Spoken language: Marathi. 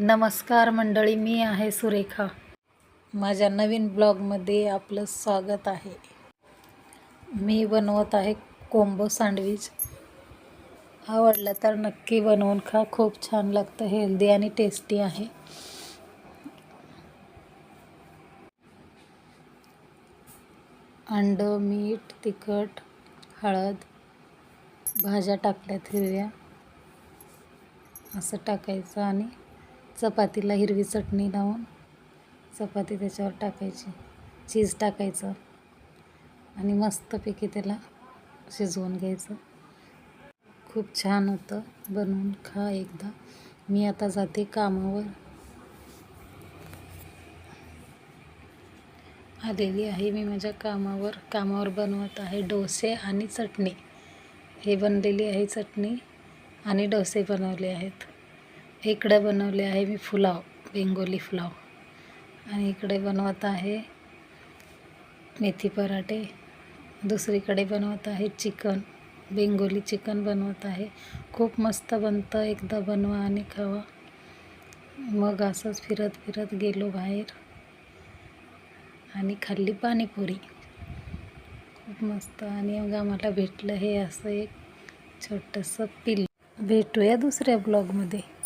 नमस्कार मंडळी, मी आहे सुरेखा. माझ्या नवीन ब्लॉगमध्ये आपलं स्वागत आहे. मी बनवत आहे कोंबो सँडविच. आवडलं तर नक्की बनवून खा. खूप छान लागतं, हेल्दी आणि टेस्टी आहे. अंड, मीठ, तिखट, हळद, भाज्या टाकल्यात हिरव्या, असं टाकायचं आणि चपातीला हिरवी चटणी लावून चपाती त्याच्यावर टाकायची, चीज टाकायचं आणि मस्तपैकी त्याला शिजवून घ्यायचं. खूप छान होतं, बनवून खा एकदा. मी आता जाते कामावर. आलेली आहे मी माझ्या कामावर बनवत आहे डोसे आणि चटणी. हे बनलेली आहे चटणी आणि डोसे बनवले आहेत. इकडे बनवले आहे मी पुलाव, बेंगोली पुलाव, आणि इकडे बनवत आहे मेथी पराठे. दुसरीकडे बनवत आहे चिकन, बेंगोली चिकन बनवत आहे. खूप मस्त बनतं, एकदा बनवा आणि खावा. मग असंच फिरत फिरत गेलो बाहेर आणि खाल्ली पाणीपुरी. खूप मस्त. आणि मग आम्हाला भेटलं हे असं एक छोटंसं पिल्लू. भेटूया दुसऱ्या ब्लॉगमध्ये.